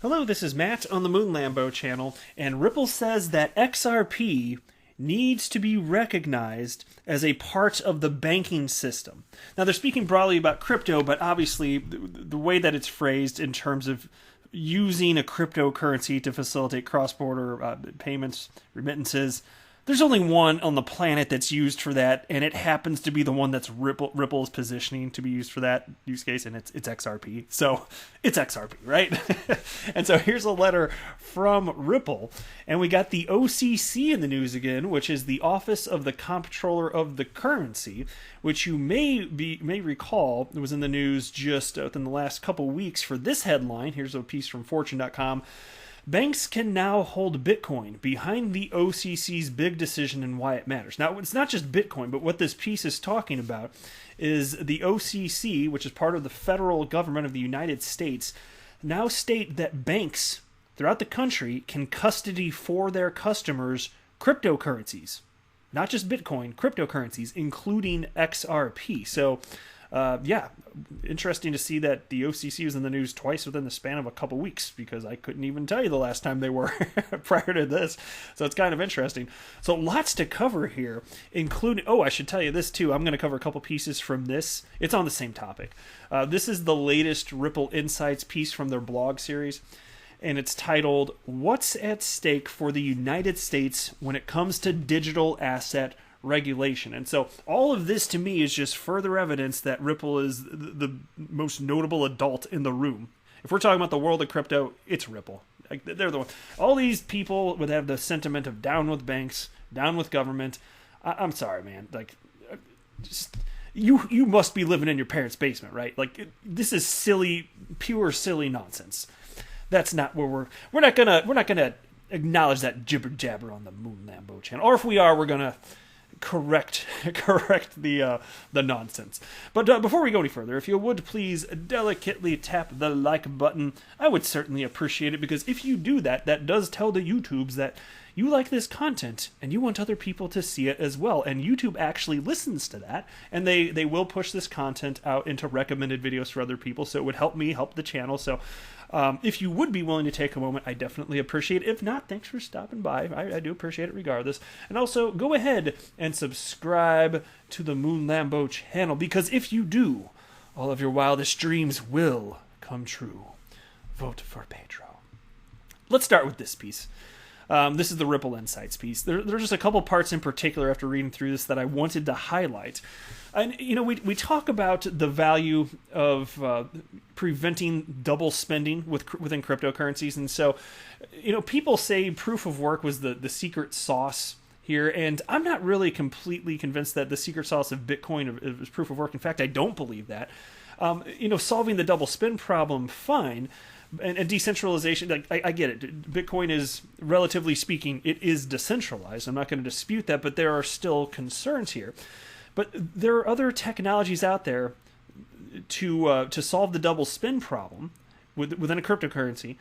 Hello, this is Matt on the Moon Lambo channel, and Ripple says that XRP needs to be recognized as a part of the banking system. Now, they're speaking broadly about crypto, but obviously the way that it's phrased in terms of using a cryptocurrency to facilitate cross-border payments, remittances, there's only one on the planet that's used for that, and it happens to be the one that's Ripple's positioning to be used for that use case, and it's XRP. So it's XRP, right? And so here's a letter from Ripple, and we got the OCC in the news again, which is the Office of the Comptroller of the Currency, which you may recall was in the news just within the last couple weeks for this headline. Here's a piece from Fortune.com. Banks can now hold Bitcoin behind the OCC's big decision and why it matters. Now, it's not just Bitcoin, but what this piece is talking about is the OCC, which is part of the federal government of the United States, now state that banks throughout the country can custody for their customers cryptocurrencies. Not just Bitcoin, cryptocurrencies, including XRP. So, yeah, interesting to see that the OCC was in the news twice within the span of a couple weeks, because I couldn't even tell you the last time they were prior to this. So it's kind of interesting. So lots to cover here, including, oh, I should tell you this too. I'm going to cover a couple pieces from this. It's on the same topic. This is the latest Ripple Insights piece from their blog series, and it's titled, "What's at Stake for the United States When It Comes to Digital Asset Regulation?" And so all of this to me is just further evidence that Ripple is the most notable adult in the room. If we're talking about the world of crypto, it's Ripple. Like, they're the one. All these people would have the sentiment of down with banks, down with government. I'm sorry, man. Like, just you must be living in your parents' basement, right? Like, this is silly, pure silly nonsense. That's not where we're not gonna acknowledge that jibber jabber on the Moon Lambo channel. Or if we are, we're gonna correct the nonsense. But before we go any further, if you would please delicately tap the like button, I would certainly appreciate it, because if you do that, that does tell the YouTubes that you like this content and you want other people to see it as well. And YouTube actually listens to that, and they will push this content out into recommended videos for other people. So it would help me help the channel. So if you would be willing to take a moment, I definitely appreciate it. If not, thanks for stopping by. I do appreciate it regardless. And also, go ahead and subscribe to the Moon Lambo channel, because if you do, all of your wildest dreams will come true. Vote for Pedro. Let's start with this piece. This is the Ripple Insights piece. There's just a couple parts in particular after reading through this that I wanted to highlight. And, you know, we talk about the value of preventing double spending within cryptocurrencies. And so, you know, people say proof of work was the secret sauce here. And I'm not really completely convinced that the secret sauce of Bitcoin is proof of work. In fact, I don't believe that. You know, solving the double spend problem, fine. And decentralization, like, I get it. Bitcoin is, relatively speaking, it is decentralized. I'm not going to dispute that, but there are still concerns here. But there are other technologies out there to solve the double spend problem within a cryptocurrency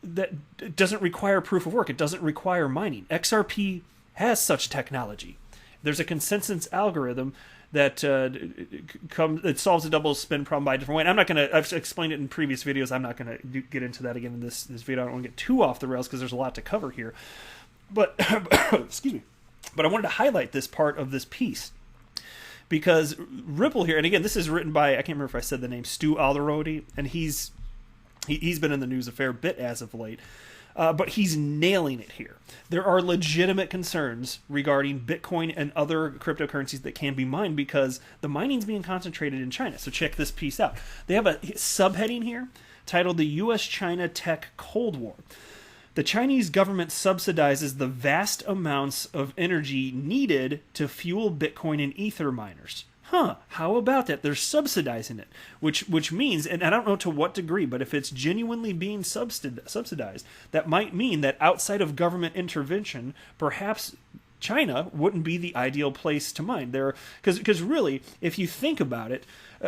that doesn't require proof of work. It doesn't require mining. XRP has such technology. There's a consensus algorithm that it solves the double spend problem by a different way. And I've explained it in previous videos. I'm not going to get into that again in this video. I don't want to get too off the rails because there's a lot to cover here. But, excuse me. But I wanted to highlight this part of this piece, because Ripple here, and again, this is written by, I can't remember if I said the name, Stu Alderodi, and he's been in the news a fair bit as of late. But he's nailing it here. There are legitimate concerns regarding Bitcoin and other cryptocurrencies that can be mined, because the mining's being concentrated in China. So check this piece out. They have a subheading here titled "The U.S.-China Tech Cold War." The Chinese government subsidizes the vast amounts of energy needed to fuel Bitcoin and Ether miners. How about that? They're subsidizing it, which means, and I don't know to what degree, but if it's genuinely being subsidized, that might mean that outside of government intervention, perhaps China wouldn't be the ideal place to mine. Because really, if you think about it,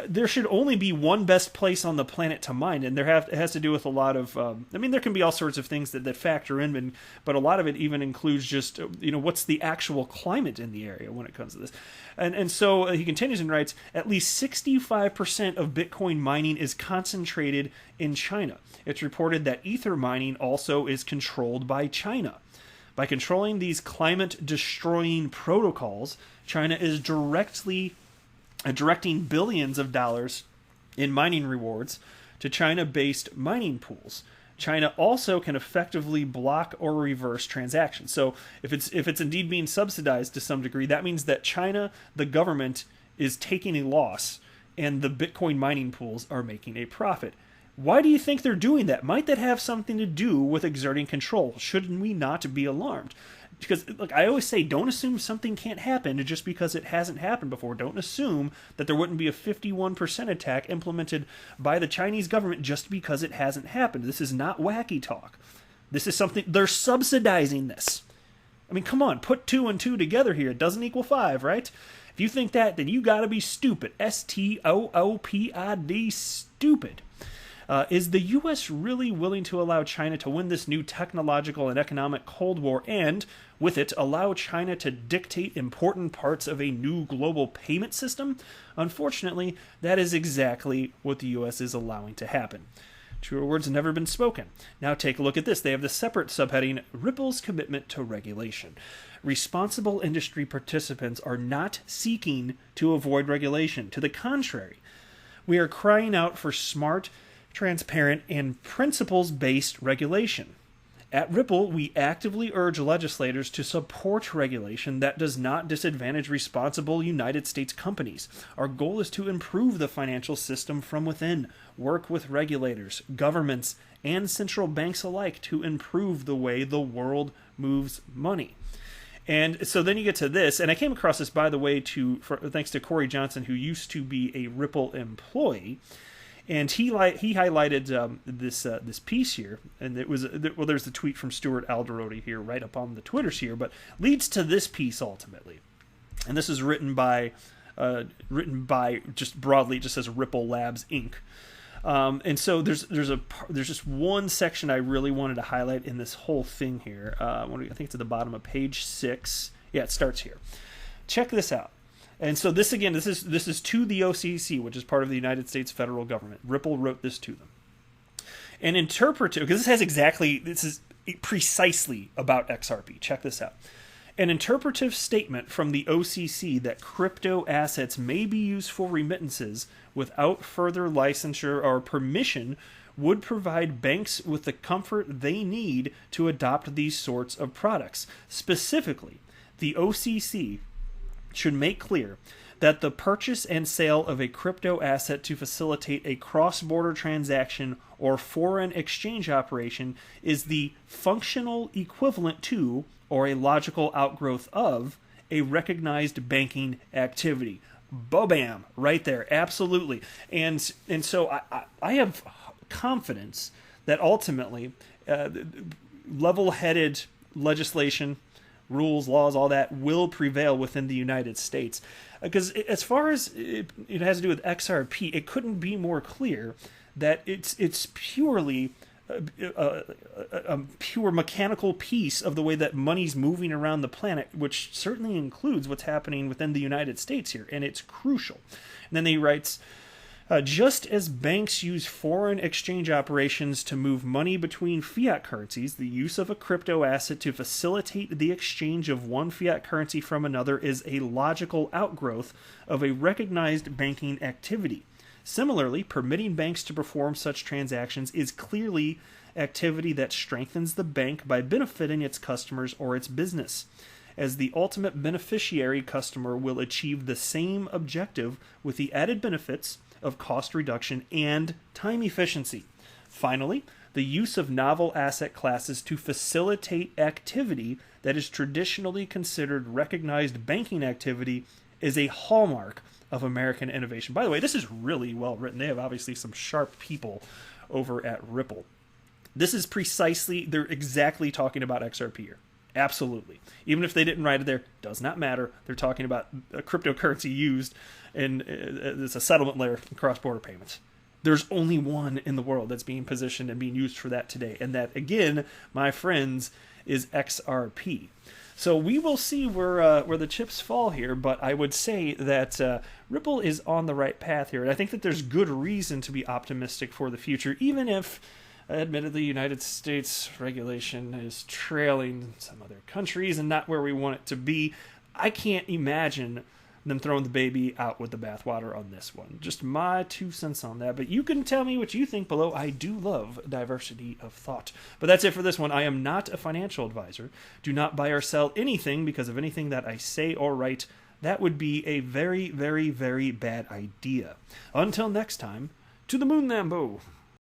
there should only be one best place on the planet to mine, and it has to do with a lot of. There can be all sorts of things that factor in, but a lot of it even includes just what's the actual climate in the area when it comes to this, and so he continues and writes, at least 65% of Bitcoin mining is concentrated in China. It's reported that Ether mining also is controlled by China. By controlling these climate-destroying protocols, China is directing billions of dollars in mining rewards to China-based mining pools. China also can effectively block or reverse transactions. So if it's indeed being subsidized to some degree, that means that China, the government, is taking a loss, and the Bitcoin mining pools are making a profit. Why do you think they're doing that? Might that have something to do with exerting control? Shouldn't we not be alarmed? Because, look, I always say, don't assume something can't happen just because it hasn't happened before. Don't assume that there wouldn't be a 51% attack implemented by the Chinese government just because it hasn't happened. This is not wacky talk. This is something, they're subsidizing this. I mean, come on, put 2 and 2 together here. It doesn't equal 5, right? If you think that, then you gotta be stupid. STOOPID, stupid. Is the U.S. really willing to allow China to win this new technological and economic Cold War and, with it, allow China to dictate important parts of a new global payment system? Unfortunately, that is exactly what the U.S. is allowing to happen. Truer words have never been spoken. Now take a look at this. They have the separate subheading, Ripple's Commitment to Regulation. Responsible industry participants are not seeking to avoid regulation. To the contrary, we are crying out for smart, transparent, and principles-based regulation. At Ripple, we actively urge legislators to support regulation that does not disadvantage responsible United States companies. Our goal is to improve the financial system from within, work with regulators, governments, and central banks alike to improve the way the world moves money. And so then you get to this, and I came across this, by the way, thanks to Corey Johnson, who used to be a Ripple employee. And he highlighted this piece here, and there's the tweet from Stuart Alderodi here, right up on the Twitters here, but leads to this piece ultimately, and this is written by just broadly, it just says Ripple Labs Inc. And so there's just one section I really wanted to highlight in this whole thing here. I think it's at the bottom of page 6. Yeah, it starts here. Check this out. And so this is to the OCC, which is part of the United States federal government. Ripple wrote this to them. An interpretive, because this is precisely about XRP. Check this out. An interpretive statement from the OCC that crypto assets may be used for remittances without further licensure or permission would provide banks with the comfort they need to adopt these sorts of products. Specifically, the OCC should make clear that the purchase and sale of a crypto asset to facilitate a cross-border transaction or foreign exchange operation is the functional equivalent to, or a logical outgrowth of, a recognized banking activity. Bo-bam, right there, absolutely. And so I have confidence that ultimately level-headed legislation, rules, laws, all that will prevail within the United States. Because as far as it has to do with XRP, it couldn't be more clear that it's purely a pure mechanical piece of the way that money's moving around the planet, which certainly includes what's happening within the United States here, and it's crucial. And then he writes, just as banks use foreign exchange operations to move money between fiat currencies, the use of a crypto asset to facilitate the exchange of one fiat currency from another is a logical outgrowth of a recognized banking activity. Similarly, permitting banks to perform such transactions is clearly activity that strengthens the bank by benefiting its customers or its business, as the ultimate beneficiary customer will achieve the same objective with the added benefits of cost reduction and time efficiency. Finally, the use of novel asset classes to facilitate activity that is traditionally considered recognized banking activity is a hallmark of American innovation. By the way, this is really well written. They have obviously some sharp people over at Ripple. This is they're exactly talking about XRP here. Absolutely. Even if they didn't write it there, does not matter. They're talking about a cryptocurrency used, and it's a settlement layer in cross-border payments. There's only one in the world that's being positioned and being used for that today. And that, again, my friends, is XRP. So we will see where the chips fall here, but I would say that Ripple is on the right path here. And I think that there's good reason to be optimistic for the future, even if, admittedly, United States regulation is trailing some other countries and not where we want it to be. I can't imagine them throwing the baby out with the bathwater on this one. Just my 2 cents on that. But you can tell me what you think below. I do love diversity of thought. But that's it for this one. I am not a financial advisor. Do not buy or sell anything because of anything that I say or write. That would be a very, very, very bad idea. Until next time, to the moon, Lambo.